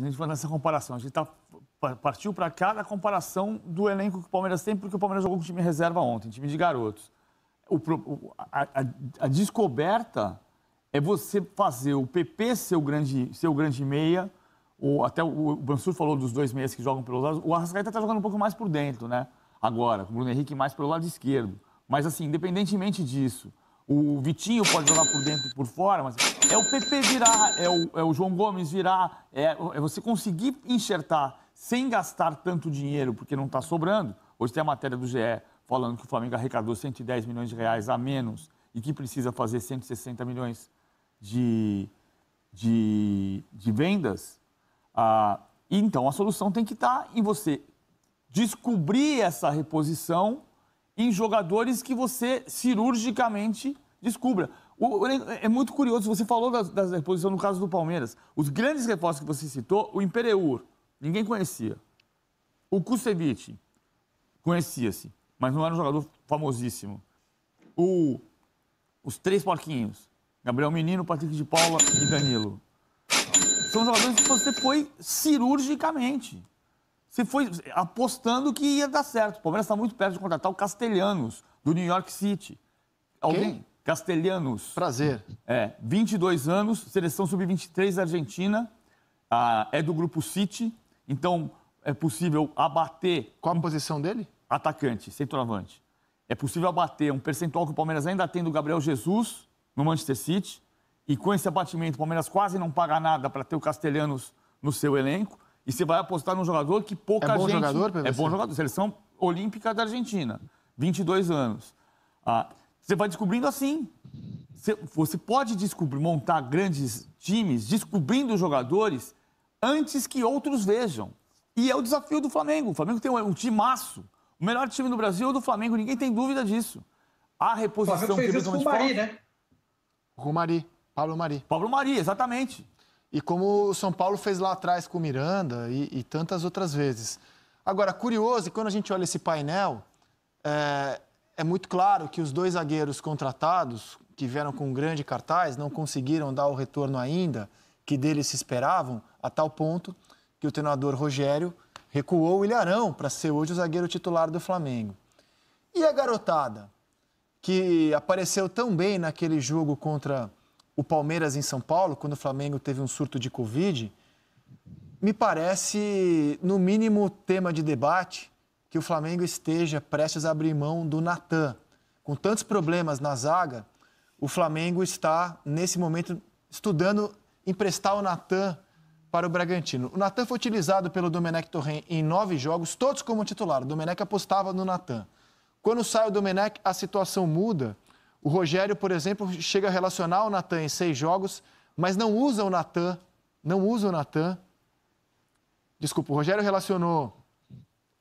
A gente faz essa comparação, a gente partiu para cada comparação do elenco que o Palmeiras tem, porque o Palmeiras jogou com time reserva ontem, time de garotos. A descoberta é você fazer o PP ser o grande meia, até o Mansur falou dos dois meias que jogam pelos lados, o Arrascaeta está jogando um pouco mais por dentro, né? Agora, com o Bruno Henrique mais pelo lado esquerdo. Mas assim, independentemente disso, o Vitinho pode jogar por dentro e por fora, mas é o PP virar, é o João Gomes virar, é você conseguir enxertar sem gastar tanto dinheiro, porque não está sobrando. Hoje tem a matéria do GE falando que o Flamengo arrecadou 110 milhões de reais a menos e que precisa fazer 160 milhões de vendas. Então, a solução tem que estar em você descobrir essa reposição em jogadores que você cirurgicamente descubra. É muito curioso, você falou da reposição no caso do Palmeiras. Os grandes reforços que você citou, o Impereur, ninguém conhecia. O Kusevich, conhecia-se, mas não era um jogador famosíssimo. Os três porquinhos, Gabriel Menino, Patrick de Paula e Danilo. São jogadores que você foi cirurgicamente. Você foi apostando que ia dar certo. O Palmeiras está muito perto de contratar o Castellanos, do New York City. Quem? Castellanos. Prazer. 22 anos, seleção sub-23 da Argentina, é do grupo City, então é possível abater... Qual a posição dele? Atacante, centroavante. É possível abater um percentual que o Palmeiras ainda tem do Gabriel Jesus no Manchester City, e com esse abatimento o Palmeiras quase não paga nada para ter o Castellanos no seu elenco, e você vai apostar num jogador que pouca gente... É bom jogador, PVC? É bom jogador. Seleção olímpica da Argentina. 22 anos. Você vai descobrindo assim. Você pode montar grandes times descobrindo jogadores antes que outros vejam. E é o desafio do Flamengo. O Flamengo tem um timaço. O melhor time do Brasil é o do Flamengo. Ninguém tem dúvida disso. A reposição... O Flamengo fez isso com o Mari, né? Com o Mari. Pablo Mari. Pablo Mari, exatamente. E como o São Paulo fez lá atrás com o Miranda e tantas outras vezes. Agora, curioso, quando a gente olha esse painel, é muito claro que os dois zagueiros contratados, que vieram com um grande cartaz, não conseguiram dar o retorno ainda que deles se esperavam, a tal ponto que o treinador Rogério recuou o Ilharão para ser hoje o zagueiro titular do Flamengo. E a garotada, que apareceu tão bem naquele jogo contra o Palmeiras em São Paulo, quando o Flamengo teve um surto de Covid, me parece, no mínimo, tema de debate que o Flamengo esteja prestes a abrir mão do Natan. Com tantos problemas na zaga, o Flamengo está, nesse momento, estudando emprestar o Natan para o Bragantino. O Natan foi utilizado pelo Domenech Torrent em 9 jogos, todos como titular. O Domenech apostava no Natan. Quando sai o Domenech, a situação muda. O Rogério, por exemplo, chega a relacionar o Natan em 6 jogos, mas não usa o Natan. Desculpa, o Rogério relacionou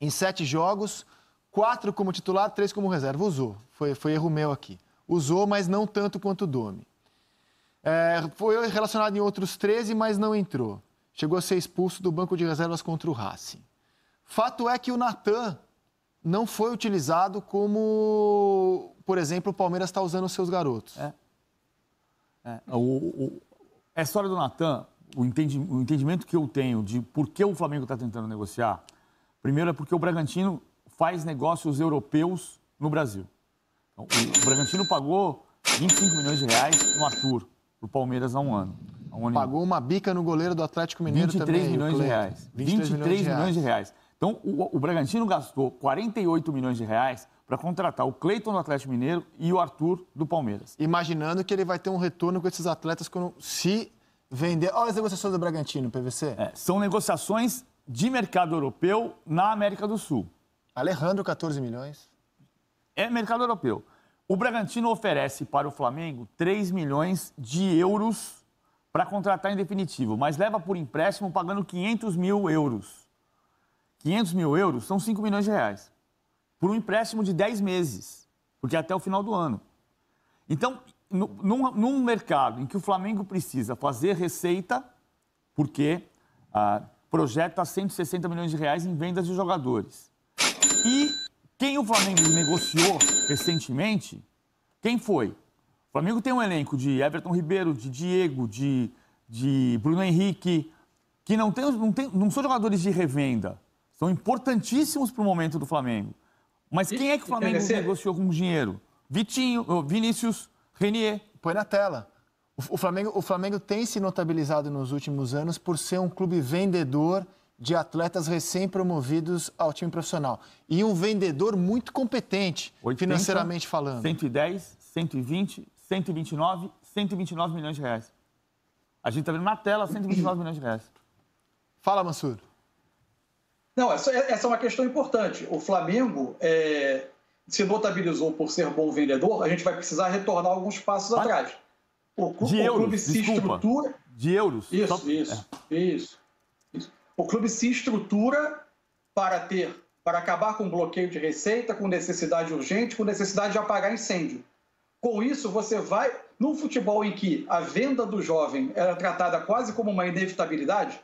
em 7 jogos, 4 como titular, 3 como reserva. Usou. Foi erro meu aqui. Usou, mas não tanto quanto o Domi. Foi relacionado em outros 13, mas não entrou. Chegou a ser expulso do banco de reservas contra o Racing. Fato é que o Natan não foi utilizado como, por exemplo, o Palmeiras está usando os seus garotos. A história do Natan, o entendimento que eu tenho de por que o Flamengo está tentando negociar, primeiro é porque o Bragantino faz negócios europeus no Brasil. Então, o Bragantino pagou 25 milhões de reais no Arthur, para o Palmeiras há um ano. Pagou uma bica no goleiro do Atlético Mineiro 23 também. Milhões de reais. 23 milhões de reais. Então, o Bragantino gastou 48 milhões de reais para contratar o Cleiton do Atlético Mineiro e o Arthur do Palmeiras. Imaginando que ele vai ter um retorno com esses atletas se vender... Olha as negociações do Bragantino, PVC. São negociações de mercado europeu na América do Sul. Alejandro, 14 milhões. É mercado europeu. O Bragantino oferece para o Flamengo 3 milhões de euros para contratar em definitivo, mas leva por empréstimo pagando 500 mil euros. 500 mil euros são 5 milhões de reais. Por um empréstimo de 10 meses, porque é até o final do ano. Então, num mercado em que o Flamengo precisa fazer receita, porque projeta 160 milhões de reais em vendas de jogadores. E quem o Flamengo negociou recentemente, quem foi? O Flamengo tem um elenco de Everton Ribeiro, de Diego, de Bruno Henrique, que não são jogadores de revenda. São importantíssimos para o momento do Flamengo. Mas quem é que o Flamengo negociou com dinheiro? Vitinho, Vinícius, Renier. Põe na tela. O Flamengo tem se notabilizado nos últimos anos por ser um clube vendedor de atletas recém-promovidos ao time profissional. E um vendedor muito competente, 80, financeiramente falando. 110, 120, 129, 129 milhões de reais. A gente está vendo na tela 129 milhões de reais. Fala, Mansur. Não, essa é uma questão importante. O Flamengo se notabilizou por ser bom vendedor, a gente vai precisar retornar alguns passos atrás. O clube se estrutura... De euros. Isso. O clube se estrutura para acabar com bloqueio de receita, com necessidade urgente, com necessidade de apagar incêndio. Com isso, você vai... Num futebol em que a venda do jovem era tratada quase como uma inevitabilidade,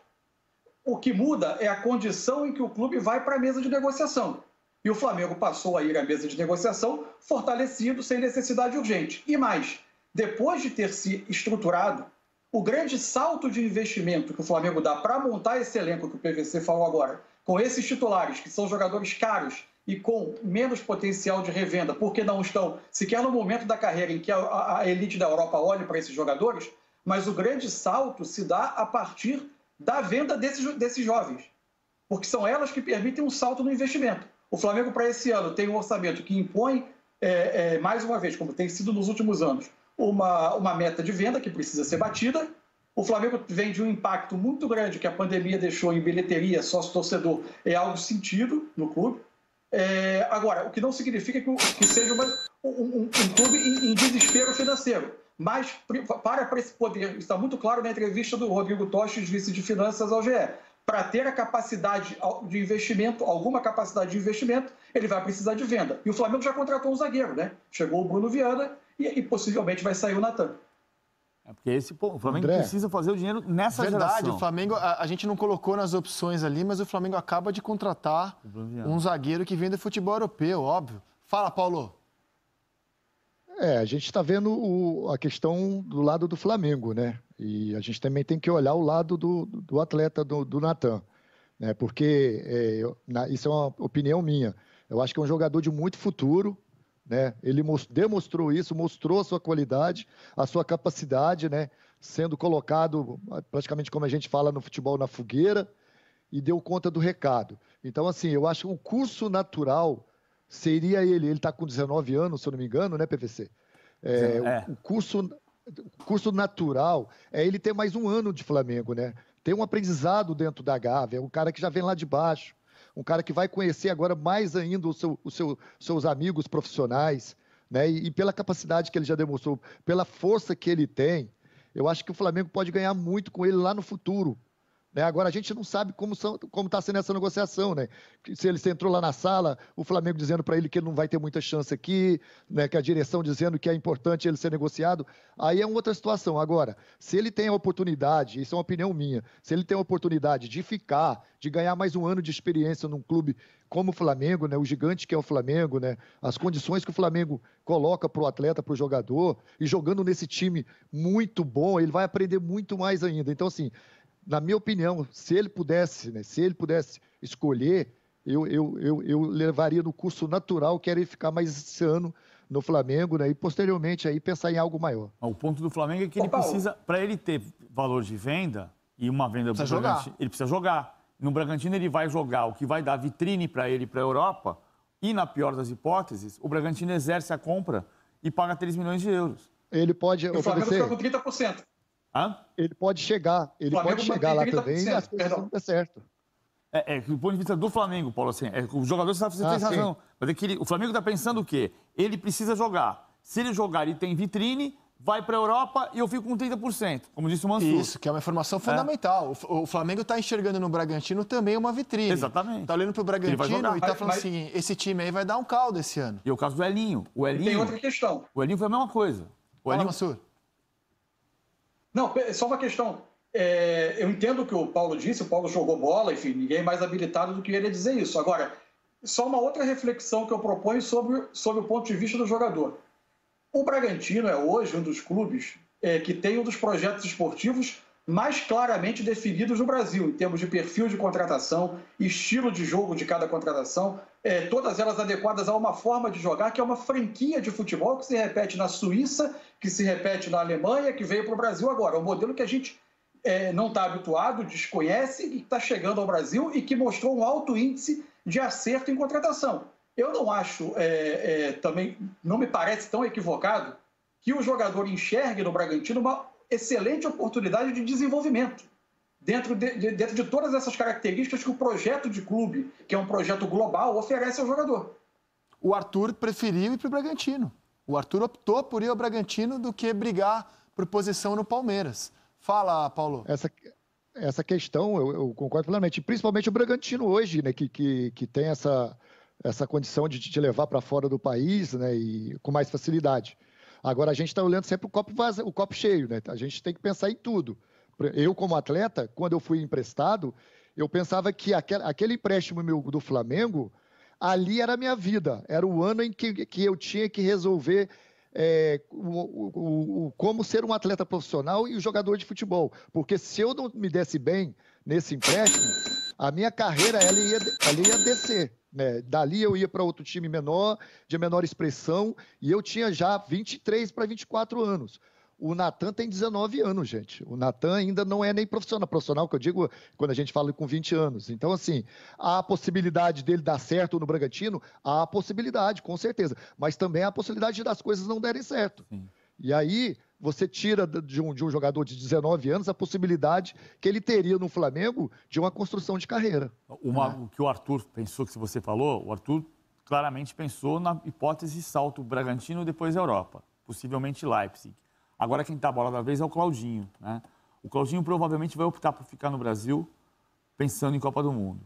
o que muda é a condição em que o clube vai para a mesa de negociação. E o Flamengo passou a ir à mesa de negociação fortalecido, sem necessidade urgente. E mais, depois de ter se estruturado, o grande salto de investimento que o Flamengo dá para montar esse elenco que o PVC falou agora, com esses titulares, que são jogadores caros e com menos potencial de revenda, porque não estão sequer no momento da carreira em que a elite da Europa olha para esses jogadores, mas o grande salto se dá a partir da venda desses jovens, porque são elas que permitem um salto no investimento. O Flamengo, para esse ano, tem um orçamento que impõe, mais uma vez, como tem sido nos últimos anos, uma meta de venda que precisa ser batida. O Flamengo vem de um impacto muito grande que a pandemia deixou em bilheteria, sócio-torcedor, é algo sentido no clube. Agora, o que não significa que seja um clube em desespero financeiro. Mas, para esse poder, está muito claro na entrevista do Rodrigo Toches, vice de finanças ao GE, para ter a capacidade de investimento, alguma capacidade de investimento, ele vai precisar de venda. E o Flamengo já contratou um zagueiro, né? Chegou o Bruno Viana e possivelmente vai sair o Natan. Porque o Flamengo precisa fazer o dinheiro nessa geração. O Flamengo, a gente não colocou nas opções ali, mas o Flamengo acaba de contratar um zagueiro que vem do futebol europeu, óbvio. Fala, Paulo. A gente está vendo a questão do lado do Flamengo, né? E a gente também tem que olhar o lado do atleta, do Natan, né? Porque isso é uma opinião minha. Eu acho que é um jogador de muito futuro, né? Ele demonstrou isso, mostrou a sua qualidade, a sua capacidade, né? Sendo colocado, praticamente como a gente fala no futebol, na fogueira, e deu conta do recado. Então, assim, eu acho que o curso natural seria ele. Ele está com 19 anos, se eu não me engano, né, PVC? O curso natural é ele ter mais um ano de Flamengo, né? Ter um aprendizado dentro da Gávea, é um cara que já vem lá de baixo, um cara que vai conhecer agora mais ainda seus amigos profissionais, né? E pela capacidade que ele já demonstrou, pela força que ele tem, eu acho que o Flamengo pode ganhar muito com ele lá no futuro. Né? Agora, a gente não sabe como está sendo essa negociação, né? Se ele entrou lá na sala, o Flamengo dizendo para ele que ele não vai ter muita chance aqui, né? Que a direção dizendo que é importante ele ser negociado, aí é uma outra situação. Agora, se ele tem a oportunidade, isso é uma opinião minha, se ele tem a oportunidade de ficar, de ganhar mais um ano de experiência num clube como o Flamengo, né? O gigante que é o Flamengo, né? As condições que o Flamengo coloca para o atleta, para o jogador, e jogando nesse time muito bom, ele vai aprender muito mais ainda. Então, assim, na minha opinião, se ele pudesse escolher, eu levaria no curso natural, que era ele ficar mais esse ano no Flamengo, né? E posteriormente aí pensar em algo maior. O ponto do Flamengo é que ele precisa, para ele ter valor de venda e uma venda para o Bragantino, ele precisa jogar. No Bragantino ele vai jogar o que vai dar vitrine para ele para a Europa, e na pior das hipóteses, o Bragantino exerce a compra e paga 3 milhões de euros. Ele pode... E o Flamengo fica com 30%. Ele pode chegar lá também e as coisas não dão certo. Do ponto de vista do Flamengo, Paulo, assim, o jogador você tem razão. Mas é que o Flamengo está pensando o quê? Ele precisa jogar. Se ele jogar e tem vitrine, vai para a Europa e eu fico com 30%, como disse o Mansur. Isso, que é uma informação fundamental. O Flamengo está enxergando no Bragantino também uma vitrine. Exatamente. Está olhando para o Bragantino e está falando assim, esse time aí vai dar um caldo esse ano. E o caso do Elinho. E tem outra questão. O Elinho foi a mesma coisa. Fala, Mansur. Não, só uma questão. Eu entendo o que o Paulo disse, o Paulo jogou bola, enfim, ninguém é mais habilitado do que ele a dizer isso. Agora, só uma outra reflexão que eu proponho sobre o ponto de vista do jogador. O Bragantino é hoje um dos clubes que tem um dos projetos esportivos mais claramente definidos no Brasil, em termos de perfil de contratação, estilo de jogo de cada contratação, todas elas adequadas a uma forma de jogar, que é uma franquia de futebol que se repete na Suíça, que se repete na Alemanha, que veio para o Brasil agora. É um modelo que a gente não está habituado, desconhece, e está chegando ao Brasil e que mostrou um alto índice de acerto em contratação. Eu não acho, também não me parece tão equivocado que o jogador enxergue no Bragantino uma excelente oportunidade de desenvolvimento dentro de todas essas características que o projeto de clube, que é um projeto global, oferece ao jogador. O Arthur preferiu ir para o Bragantino. O Arthur optou por ir ao Bragantino do que brigar por posição no Palmeiras. Fala, Paulo. Essa questão eu concordo plenamente. Principalmente o Bragantino hoje, né, que tem essa condição de te levar para fora do país, né, e com mais facilidade. Agora, a gente está olhando sempre o copo cheio, né? A gente tem que pensar em tudo. Eu, como atleta, quando eu fui emprestado, eu pensava que aquele empréstimo meu do Flamengo, ali era a minha vida. Era o ano em que eu tinha que resolver como ser um atleta profissional e um jogador de futebol. Porque se eu não me desse bem nesse empréstimo, a minha carreira ela ia descer. Né? Dali eu ia para outro time menor, de menor expressão, e eu tinha já 23 para 24 anos. O Natan tem 19 anos, gente. O Natan ainda não é nem profissional, que eu digo quando a gente fala com 20 anos. Então, assim, há a possibilidade dele dar certo no Bragantino? Há a possibilidade, com certeza. Mas também há a possibilidade das coisas não derem certo. Sim. E aí, você tira de um jogador de 19 anos a possibilidade que ele teria no Flamengo de uma construção de carreira. O que o Arthur pensou, que você falou, o Arthur claramente pensou na hipótese salto Bragantino depois Europa, possivelmente Leipzig. Agora quem está a bola da vez é o Claudinho, né? O Claudinho provavelmente vai optar por ficar no Brasil pensando em Copa do Mundo.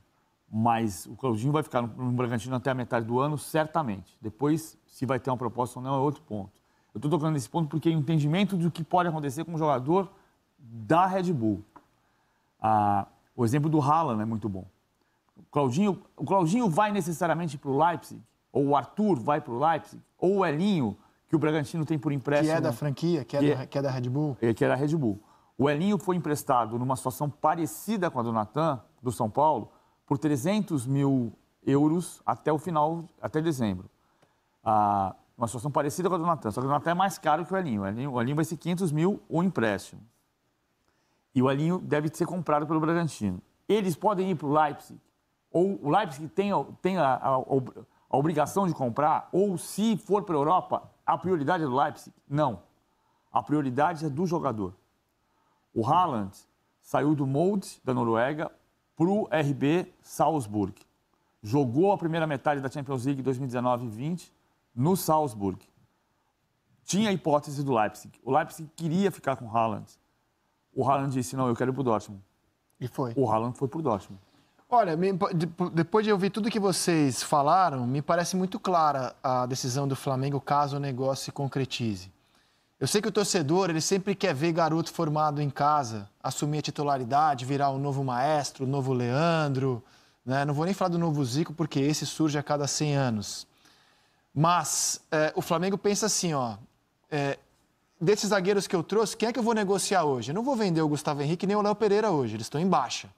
Mas o Claudinho vai ficar no Bragantino até a metade do ano, certamente. Depois, se vai ter uma proposta ou não, é outro ponto. Eu estou tocando nesse ponto porque o entendimento do que pode acontecer com um jogador da Red Bull. O exemplo do Haaland é muito bom. O Claudinho vai necessariamente para o Leipzig, ou o Arthur vai para o Leipzig, ou o Elinho, que o Bragantino tem por empréstimo. Que é da franquia, que é da Red Bull. Que é da Red Bull. O Elinho foi emprestado numa situação parecida com a do Natan, do São Paulo, por 300 mil euros até o final, até dezembro. Uma situação parecida com a do Natan, só que o Natan é mais caro que o Elinho. O Elinho vai ser 500 mil o empréstimo. E o Elinho deve ser comprado pelo Bragantino. Eles podem ir para o Leipzig, ou o Leipzig tem a obrigação de comprar, ou se for para a Europa, a prioridade é do Leipzig? Não. A prioridade é do jogador. O Haaland saiu do Molde, da Noruega, para o RB Salzburg. Jogou a primeira metade da Champions League 2019-20 no Salzburg. Tinha a hipótese do Leipzig. O Leipzig queria ficar com o Haaland. O Haaland disse, não, eu quero ir para o Dortmund. E foi. O Haaland foi para o Dortmund. Olha, depois de ouvir tudo que vocês falaram, me parece muito clara a decisão do Flamengo caso o negócio se concretize. Eu sei que o torcedor, ele sempre quer ver garoto formado em casa assumir a titularidade, virar o novo Maestro, o novo Leandro, né? Não vou nem falar do novo Zico, porque esse surge a cada 100 anos. Mas o Flamengo pensa assim, desses zagueiros que eu trouxe, quem é que eu vou negociar hoje? Eu não vou vender o Gustavo Henrique nem o Léo Pereira hoje, eles estão em baixa.